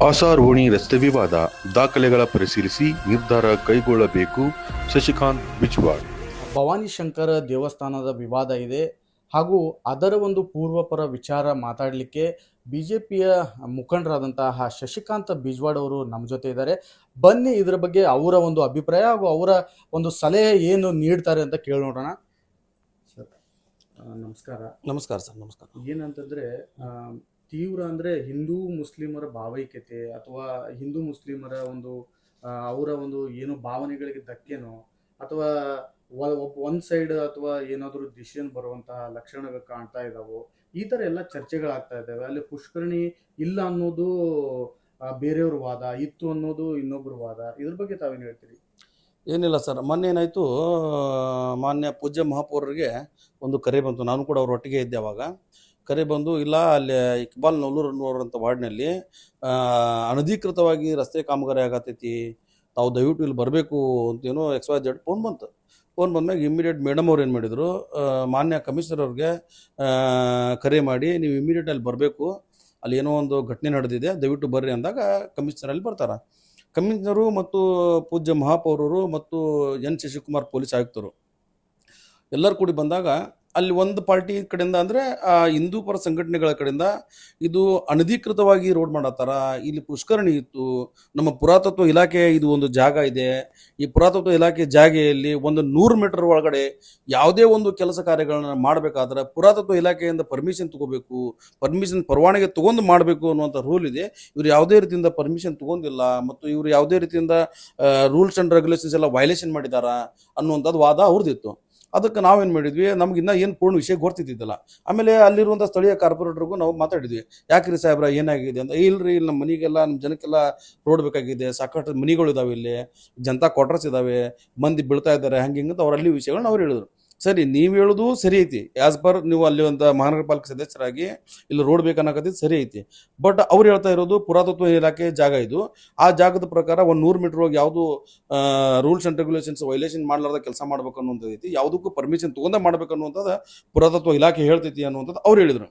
ಆಸಾರ್ವೋಣಿ ರಸ್ತೆ ವಿವಾದ ದಾಖಲೆಗಳ ಪರಿಶೀಲಿಸಿ ನಿರ್ಧಾರ ಕೈಗೊಳ್ಳಬೇಕು. ಶಶಿಕಾಂತ್ ಬಿಜ್ವಾಡ್. ಭವಾನಿ ಶಂಕರ ದೇವಸ್ಥಾನದ ವಿವಾದ ಇದೆ ಹಾಗೂ ಅದರ ಒಂದು ಪೂರ್ವಪರ ವಿಚಾರ ಮಾತಾಡಲಿಕ್ಕೆ ಬಿಜೆಪಿಯ ಮುಖಂಡರಾದಂತಹ ಶಶಿಕಾಂತ್ ಬಿಜ್ವಾಡ್ ಅವರು ನಮ್ಮ ಜೊತೆ ಇದ್ದಾರೆ. ಬನ್ನಿ ಇದರ ಬಗ್ಗೆ ಅವರ ಒಂದು ಅಭಿಪ್ರಾಯ ಹಾಗೂ ಅವರ ಒಂದು ಸಲಹೆ ಏನು ನೀಡ್ತಾರೆ ಅಂತ ಕೇಳಿ ನೋಡೋಣ. ಸರ್ ನಮಸ್ಕಾರ. ನಮಸ್ಕಾರ ಸರ್. ನಮಸ್ಕಾರ. ಏನಂತಂದ್ರೆ ತೀವ್ರ ಅಂದ್ರೆ ಹಿಂದೂ ಮುಸ್ಲಿಮರ ಭಾವೈಕ್ಯತೆ ಅಥವಾ ಹಿಂದೂ ಮುಸ್ಲಿಮರ ಒಂದು ಅವರ ಒಂದು ಏನು ಭಾವನೆಗಳಿಗೆ ಧಕ್ಕೆನೋ ಅಥವಾ ಒಂದ್ ಸೈಡ್ ಅಥವಾ ಏನಾದರೂ ಡಿಸಿಷನ್ ಬರುವಂತಹ ಲಕ್ಷಣಗಳು ಕಾಣ್ತಾ ಇದಾವೋ, ಈ ತರ ಎಲ್ಲ ಚರ್ಚೆಗಳಾಗ್ತಾ ಇದ್ದಾವೆ. ಅಲ್ಲಿ ಪುಷ್ಕರಣಿ ಇಲ್ಲ ಅನ್ನೋದು ಬೇರೆಯವ್ರ ವಾದ, ಇತ್ತು ಅನ್ನೋದು ಇನ್ನೊಬ್ರ ವಾದ. ಇದ್ರ ಬಗ್ಗೆ ತಾವೇನು ಹೇಳ್ತೀರಿ? ಏನಿಲ್ಲ ಸರ್, ಮೊನ್ನೆ ಏನಾಯಿತು, ಮಾನ್ಯ ಪೂಜ್ಯ ಮಹಾಪೌರರಿಗೆ ಒಂದು ಕರೆ ಬಂತು. ನಾನು ಕೂಡ ಅವ್ರ ಒಟ್ಟಿಗೆ ಇದ್ದೆ. ಅವಾಗ ಕರೆ ಬಂದು, ಇಲ್ಲ ಅಲ್ಲಿ ಇಕ್ಬಾಲ್ ನವಲೂರ್ ಅಂತ ವಾರ್ಡ್ನಲ್ಲಿ ಅನಧಿಕೃತವಾಗಿ ರಸ್ತೆ ಕಾಮಗಾರಿ ಆಗತೈತಿ, ತಾವು ದಯವಿಟ್ಟು ಇಲ್ಲಿ ಬರಬೇಕು ಅಂತೇನೋ XYZ ಫೋನ್ ಬಂತು. ಫೋನ್ ಬಂದ್ಮ್ಯಾಗ ಇಮಿಡಿಯೇಟ್ ಮೇಡಮ್ ಅವ್ರು ಏನು ಮಾಡಿದರು, ಮಾನ್ಯ ಕಮಿಷನರ್ ಅವ್ರಿಗೆ ಕರೆ ಮಾಡಿ, ನೀವು ಇಮಿಡಿಯೇಟ್ ಅಲ್ಲಿ ಬರಬೇಕು, ಅಲ್ಲಿ ಏನೋ ಒಂದು ಘಟನೆ ನಡೆದಿದೆ, ದಯವಿಟ್ಟು ಬರ್ರಿ ಅಂದಾಗ ಕಮಿಷನರ್ ಅಲ್ಲಿ ಬರ್ತಾರೆ. ಕಮಿಷನರು ಮತ್ತು ಪೂಜ್ಯ ಮಹಾಪೌರರು ಮತ್ತು ಎನ್ ಶಶಿಕುಮಾರ್ ಪೊಲೀಸ್ ಆಯುಕ್ತರು ಎಲ್ಲರೂ ಕೂಡಿ ಬಂದಾಗ ಅಲ್ಲಿ ಒಂದು ಪಾರ್ಟಿ ಕಡೆಯಿಂದ ಅಂದರೆ ಹಿಂದೂ ಪರ ಸಂಘಟನೆಗಳ ಕಡೆಯಿಂದ ಇದು ಅನಧಿಕೃತವಾಗಿ ರೋಡ್ ಮಾಡತ್ತಾರ, ಇಲ್ಲಿ ಪುಷ್ಕರಣಿ ಇತ್ತು, ನಮ್ಮ ಪುರಾತತ್ವ ಇಲಾಖೆ ಇದು ಒಂದು ಜಾಗ ಇದೆ, ಈ ಪುರಾತತ್ವ ಇಲಾಖೆ ಜಾಗೆಯಲ್ಲಿ ಒಂದು 100 ಮೀಟರ್ ಒಳಗಡೆ ಯಾವುದೇ ಒಂದು ಕೆಲಸ ಕಾರ್ಯಗಳನ್ನ ಮಾಡಬೇಕಾದ್ರೆ ಪುರಾತತ್ವ ಇಲಾಖೆಯಿಂದ ಪರ್ಮಿಷನ್ ತಗೋಬೇಕು, ಪರವಾನಗಿ ತಗೊಂಡು ಮಾಡಬೇಕು ಅನ್ನುವಂಥ ರೂಲ್ ಇದೆ. ಇವರು ಯಾವುದೇ ರೀತಿಯಿಂದ ಪರ್ಮಿಷನ್ ತಗೊಂಡಿಲ್ಲ ಮತ್ತು ಇವರು ಯಾವುದೇ ರೀತಿಯಿಂದ ರೂಲ್ಸ್ ಆ್ಯಂಡ್ ರೆಗ್ಯುಲೇಷನ್ಸ್ ಎಲ್ಲ ವೈಲೇಷನ್ ಮಾಡಿದಾರ ಅನ್ನುವಂಥದ್ದು ವಾದ ಅವ್ರದ್ದಿತ್ತು. ಅದಕ್ಕೆ ನಾವೇನು ಮಾಡಿದ್ವಿ, ನಮಗಿನ್ನ ಏನು ಪೂರ್ಣ ವಿಷಯ ಗೊತ್ತಿದ್ದಿದ್ದಲ್ಲ. ಆಮೇಲೆ ಅಲ್ಲಿರುವಂಥ ಸ್ಥಳೀಯ ಕಾರ್ಪೊರೇಟರ್ಗೂ ನಾವು ಮಾತಾಡಿದ್ವಿ, ಯಾಕ್ರಿ ಸಾಹೇಬ್ರ ಏನಾಗಿದೆ ಅಂತ. ಇಲ್ರಿ, ಇಲ್ಲಿ ನಮ್ಮ ಮನೆಗೆಲ್ಲ, ನಮ್ಮ ಜನಕ್ಕೆಲ್ಲ ರೋಡ್ ಬೇಕಾಗಿದೆ, ಸಾಕಷ್ಟು ಮನೆಗಳು ಇದಾವೆ, ಇಲ್ಲಿ ಜನತಾ ಕ್ವಾರ್ಟರ್ಸ್ ಇದಾವೆ, ಮಂದಿ ಬೀಳ್ತಾ ಇದ್ದಾರೆ, ಹಂಗೆ ಹಿಂಗಂತ ಅವರಲ್ಲಿ ವಿಷಯಗಳನ್ನ ಅವ್ರು ಹೇಳಿದ್ರು. ಸರಿ, ನೀವು ಹೇಳೋದು ಸರಿ ಐತಿ, ಆಸ್ ಪರ್ ನೀವು ಅಲ್ಲಿ ಒಂದು ಮಹಾನಗರ ಪಾಲಿಕೆ ಸದಸ್ಯರಾಗಿ ಇಲ್ಲಿ ರೋಡ್ ಬೇಕನ್ನಕತ್ತಿದ್ದು ಸರಿ ಐತಿ. ಬಟ್ ಅವ್ರು ಹೇಳ್ತಾ ಇರೋದು ಪುರಾತತ್ವ ಇಲಾಖೆ ಜಾಗ ಇದು, ಆ ಜಾಗದ ಪ್ರಕಾರ ಒಂದು 100 ಮೀಟರ್ ಹೋಗಿ ಯಾವುದು ರೂಲ್ಸ್ ಆ್ಯಂಡ್ ರೆಗ್ಯುಲೇಷನ್ಸ್ ವೈಲೇಷನ್ ಮಾಡಲಾರ್ದ ಕೆಲಸ ಮಾಡ್ಬೇಕು ಅನ್ನುವಂಥದ್ದು ಐತಿ, ಯಾವುದಕ್ಕೂ ಪರ್ಮಿಷನ್ ತೊಗೊಂಡ ಮಾಡ್ಬೇಕು ಅನ್ನುವಂಥದ್ದು ಪುರಾತತ್ವ ಇಲಾಖೆ ಹೇಳ್ತೈತಿ ಅನ್ನುವಂಥದ್ದು ಅವ್ರು ಹೇಳಿದರು.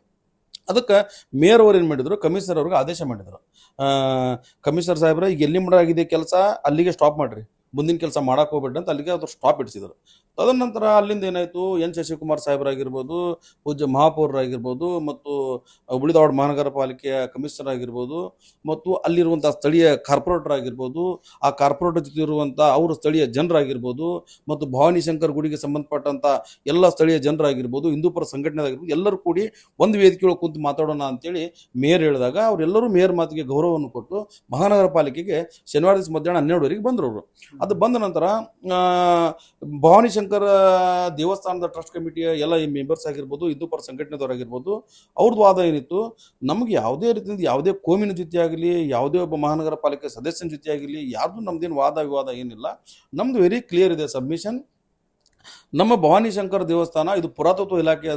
ಅದಕ್ಕೆ ಮೇಯರ್ ಅವ್ರು ಏನು ಮಾಡಿದ್ರು, ಕಮಿಷನರ್ ಅವ್ರಿಗೆ ಆದೇಶ ಮಾಡಿದರು, ಕಮಿಷನರ್ ಸಾಹೇಬ್ರ ಈಗ ಎಲ್ಲಿ ಮಾಡಾಗಿದೆ ಕೆಲಸ ಅಲ್ಲಿಗೆ ಸ್ಟಾಪ್ ಮಾಡಿರಿ, ಮುಂದಿನ ಕೆಲಸ ಮಾಡಕ್ಕೆ ಹೋಗ್ಬೇಡ್ರಿ ಅಂತ ಅಲ್ಲಿಗೆ ಅವ್ರು ಸ್ಟಾಪ್ ಇಡಿಸಿದ್ರು. ತದನಂತರ ಅಲ್ಲಿಂದ ಏನಾಯಿತು, ಎನ್ ಶಶಿಕುಮಾರ್ ಸಾಹೇಬರಾಗಿರ್ಬೋದು, ಪೂಜ್ಯ ಮಹಾಪೌರರಾಗಿರ್ಬೋದು ಮತ್ತು ಉಳಿದವಾಡ ಮಹಾನಗರ ಪಾಲಿಕೆಯ ಕಮಿಷನರ್ ಆಗಿರ್ಬೋದು ಮತ್ತು ಅಲ್ಲಿರುವಂಥ ಸ್ಥಳೀಯ ಕಾರ್ಪೊರೇಟರ್ ಆಗಿರ್ಬೋದು, ಆ ಕಾರ್ಪೊರೇಟರ್ ಜೊತೆ ಇರುವಂಥ ಅವರು ಸ್ಥಳೀಯ ಜನರಾಗಿರ್ಬೋದು ಮತ್ತು ಭವಾನಿ ಶಂಕರ್ ಗುಡಿಗೆ ಸಂಬಂಧಪಟ್ಟಂಥ ಎಲ್ಲ ಸ್ಥಳೀಯ ಜನರಾಗಿರ್ಬೋದು, ಹಿಂದೂಪರ ಸಂಘಟನೆದಾಗಿರ್ಬೋದು, ಎಲ್ಲರೂ ಕೂಡಿ ಒಂದು ವೇದಿಕೆಯೊಳಗೆ ಕುಂತು ಮಾತಾಡೋಣ ಅಂತೇಳಿ ಮೇಯರ್ ಹೇಳಿದಾಗ ಅವರೆಲ್ಲರೂ ಮೇಯರ್ ಮಾತಿಗೆ ಗೌರವವನ್ನು ಕೊಟ್ಟು ಮಹಾನಗರ ಪಾಲಿಕೆಗೆ ಶನಿವಾರ ದಿವಸ ಮಧ್ಯಾಹ್ನ 12 ಬಂದರು ಅವರು. ಅದು ಬಂದ ನಂತರ ಭವಾನಿ ಶಂಕರ ದೇವಸ್ಥಾನದ ಟ್ರಸ್ಟ್ ಕಮಿಟಿಯ ಎಲ್ಲ ಮೆಂಬರ್ಸ್ ಆಗಿರ್ಬೋದು, ಹಿಂದೂಪರ ಸಂಘಟನೆದವರಾಗಿರ್ಬೋದು, ಅವ್ರದ್ದು ವಾದ ಏನಿತ್ತು, ನಮಗೆ ಯಾವುದೇ ರೀತಿಯಿಂದ ಯಾವುದೇ ಕೋಮಿನ ಜೊತೆ ಆಗಲಿ, ಯಾವುದೇ ಒಬ್ಬ ಮಹಾನಗರ ಪಾಲಿಕೆ ಸದಸ್ಯನ ಜೊತೆ ಆಗಲಿ, ಯಾರ್ದು ನಮ್ದೇನು ವಾದ ವಿವಾದ ಏನಿಲ್ಲ, ನಮ್ದು ವೆರಿ ಕ್ಲಿಯರ್ ಇದೆ ಸಬ್ಮಿಷನ್. ನಮ್ಮ ಭವಾನಿ ಶಂಕರ ದೇವಸ್ಥಾನ ಇದು ಪುರಾತತ್ವ ಇಲಾಖೆಯ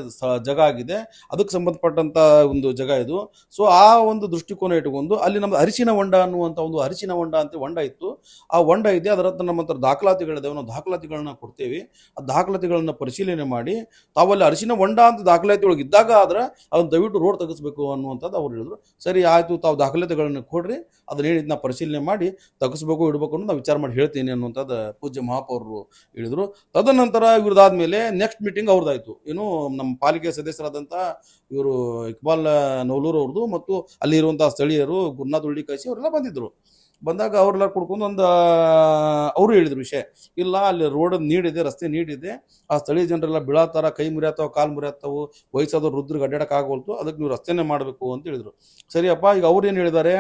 ಜಾಗ ಆಗಿದೆ, ಅದಕ್ಕೆ ಸಂಬಂಧಪಟ್ಟಂತ ಒಂದು ಜಾಗ ಇದು. ಸೊ ಆ ಒಂದು ದೃಷ್ಟಿಕೋನ ಇಟ್ಟುಕೊಂಡು ಅಲ್ಲಿ ನಮ್ದು ಅರಿಶಿನ ಹೊಂಡ ಅನ್ನುವಂಥ ಒಂದು ಅರಿಶಿನ ಹೊಂಡ ಅಂತ ಹೊಂಡ ಇತ್ತು, ಆ ಹೊಂಡ ಇದೆ, ಅದರ ಹತ್ರ ನಮ್ಮ ಹತ್ರ ದಾಖಲಾತಿಗಳಿದಾವೆ, ನಾವು ದಾಖಲಾತಿಗಳನ್ನ ಕೊಡ್ತೇವೆ, ಆ ದಾಖಲಾತಿಗಳನ್ನ ಪರಿಶೀಲನೆ ಮಾಡಿ ತಾವಲ್ಲಿ ಅರಿಶಿನ ಹೊಂಡ ಅಂತ ದಾಖಲಾತಿ ಒಳಗೆ ಇದ್ದಾಗ ಆದ್ರೆ ಅದನ್ನ ದಯವಿಟ್ಟು ರೋಡ್ ತೆಗಿಸ್ಬೇಕು ಅನ್ನುವಂಥದ್ದು ಅವ್ರು ಹೇಳಿದ್ರು. ಸರಿ ಆಯಿತು, ತಾವು ದಾಖಲಾತಿಗಳನ್ನ ಕೊಡ್ರಿ, ಅದನ್ನ ಹೇಳಿದ್ನ ಪರಿಶೀಲನೆ ಮಾಡಿ ತೆಗಿಸ್ಬೇಕು ಇಡಬೇಕು ಅನ್ನೋದು ನಾವು ವಿಚಾರ ಮಾಡಿ ಹೇಳ್ತೀನಿ ಅನ್ನುವಂಥದ್ದು ಪೂಜ್ಯ ಮಹಾಪೌರರು ಹೇಳಿದ್ರು. ತದನಂತರ ಇವ್ರದಾದ್ಮೇಲೆ ನೆಕ್ಸ್ಟ್ ಮೀಟಿಂಗ್ ಅವ್ರದ್ದಾಯ್ತು, ಏನು ನಮ್ಮ ಪಾಲಿಕೆ ಸದಸ್ಯರಾದಂಥ ಇವರು ಇಕ್ಬಾಲ್ ನವಲೂರ್ ಅವ್ರದ್ದು ಮತ್ತು ಅಲ್ಲಿ ಇರುವಂತಹ ಸ್ಥಳೀಯರು ಗುರುನಾಥ್ ಉಳ್ಳಿಕಾಯಿಸಿ ಅವರೆಲ್ಲ ಬಂದಿದ್ರು. ಬಂದಾಗ ಅವ್ರೆಲ್ಲ ಕುಡ್ಕೊಂಡು ಅವರು ಹೇಳಿದ್ರು ವಿಷಯ, ಇಲ್ಲ ಅಲ್ಲಿ ರೋಡ್ ನೀಡಿದೆ, ರಸ್ತೆ ನೀಡಿದೆ, ಆ ಸ್ಥಳೀಯ ಜನರೆಲ್ಲ ಬೀಳತ್ತಾರ, ಕೈ ಮುರಿಯತ್ತಾವ, ಕಾಲು ಮುರಿಯತ್ತಾವು, ವಯಸ್ಸಾದವ್ರು ರುದ್ರಿಗೆ ಅಡ್ಡಾಡಕ್ಕೆ ಆಗೋಲ್ತು, ಅದಕ್ಕೆ ನೀವು ರಸ್ತೆನೇ ಮಾಡಬೇಕು ಅಂತ ಹೇಳಿದ್ರು. ಸರಿಯಪ್ಪ, ಈಗ ಅವ್ರು ಏನು ಹೇಳಿದ್ದಾರೆ,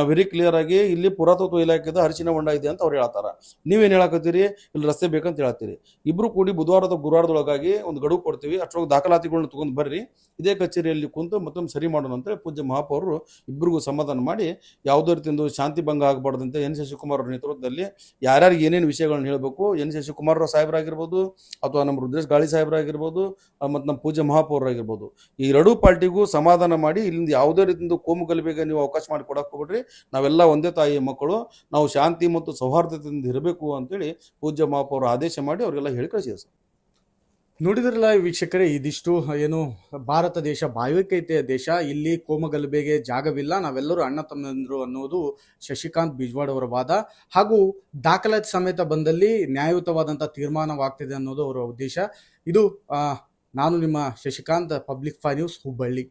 ವೆರಿ ಕ್ಲಿಯರ್ ಆಗಿ ಇಲ್ಲಿ ಪುರಾತತ್ವ ಇಲಾಖೆದ ಅರಿಶಿನ ಹೊಂಡ ಇದೆ ಅಂತ ಅವ್ರು ಹೇಳ್ತಾರ, ನೀವೇನು ಹೇಳಕತ್ತೀರಿ, ಇಲ್ಲಿ ರಸ್ತೆ ಬೇಕಂತ ಹೇಳ್ತೀರಿ. ಇಬ್ರು ಕೂಡಿ ಬುಧವಾರದ ಗುರುವಾರದೊಳಗಾಗಿ ಒಂದು ಗಡುವು ಕೊಡ್ತೀವಿ, ಅಷ್ಟೊಳಗೆ ದಾಖಲಾತಿಗಳನ್ನ ತೊಗೊಂಡು ಬರ್ರಿ, ಇದೇ ಕಚೇರಿಯಲ್ಲಿ ಕುಂತು ಮತ್ತೊಮ್ಮೆ ಸರಿ ಮಾಡೋಣ ಅಂತೇಳಿ ಪೂಜ್ಯ ಮಹಾಪೌರರು ಇಬ್ಬರಿಗೂ ಸಮಾಧಾನ ಮಾಡಿ, ಯಾವುದೇ ರೀತಿಯಿಂದ ಶಾಂತಿ ಭಂಗ ಆಗಬಾರ್ದಂತೆ ಎನ್ ಶಶಿಕುಮಾರ್ ಅವ್ರ ನೇತೃತ್ವದಲ್ಲಿ ಯಾರ್ಯಾರಿಗೆ ಏನೇನು ವಿಷಯಗಳನ್ನ ಹೇಳಬೇಕು, ಎನ್ ಶಶಿಕುಮಾರ್ ಸಾಹೇಬರಾಗಿರ್ಬೋದು ಅಥವಾ ನಮ್ಮ ರುದ್ರೇಶ್ ಗಾಳಿ ಸಾಹೇಬರಾಗಿರ್ಬೋದು ಮತ್ತು ನಮ್ಮ ಪೂಜ್ಯ ಮಹಾಪೌರರಾಗಿರ್ಬೋದು, ಈ ಎರಡೂ ಪಾರ್ಟಿಗೂ ಸಮಾಧಾನ ಮಾಡಿ ಇಲ್ಲಿಂದ ಯಾವುದೇ ರೀತಿಯಿಂದ ಕೋಮು ಗಲಭೆಗೆ ನೀವು ಅವಕಾಶ ಮಾಡಿ ಕೊಡಕ್ಕೆ ಹೋಗ್ಬಿಡ್ರಿ, ನಾವೆಲ್ಲ ಒಂದೇ ತಾಯಿಯ ಮಕ್ಕಳು, ನಾವು ಶಾಂತಿ ಮತ್ತು ಸೌಹಾರ್ದತೆಯಿಂದ ಇರಬೇಕು ಅಂತೇಳಿ ಪೂಜ್ಯ ಮಹಾಪೌರ ಆದೇಶ ಮಾಡಿ ಅವರಿಗೆಲ್ಲ ಹೇಳಿ ಕಳಿಸಿದೆ ಸರ್. ನೋಡಿದ್ರಲ್ಲ ವೀಕ್ಷಕರೇ, ಇದಿಷ್ಟು ಏನು ಭಾರತ ದೇಶ ಭಾವೈಕ್ಯತೆಯ ದೇಶ, ಇಲ್ಲಿ ಕೋಮಗಲಭೆಗೆ ಜಾಗವಿಲ್ಲ, ನಾವೆಲ್ಲರೂ ಅಣ್ಣ ತಮ್ಮಂದಿರು ಅನ್ನೋದು ಶಶಿಕಾಂತ್ ಬಿಜ್ವಾಡ್ ಅವರ ವಾದ. ಹಾಗೂ ದಾಖಲಾತಿ ಸಮೇತ ಬಂದಲ್ಲಿ ನ್ಯಾಯಯುತವಾದಂಥ ತೀರ್ಮಾನವಾಗ್ತಿದೆ ಅನ್ನೋದು ಅವರ ಉದ್ದೇಶ. ಇದು ನಾನು ನಿಮ್ಮ ಶಶಿಕಾಂತ್, ಪಬ್ಲಿಕ್ ಫೈ ನ್ಯೂಸ್, ಹುಬ್ಬಳ್ಳಿ.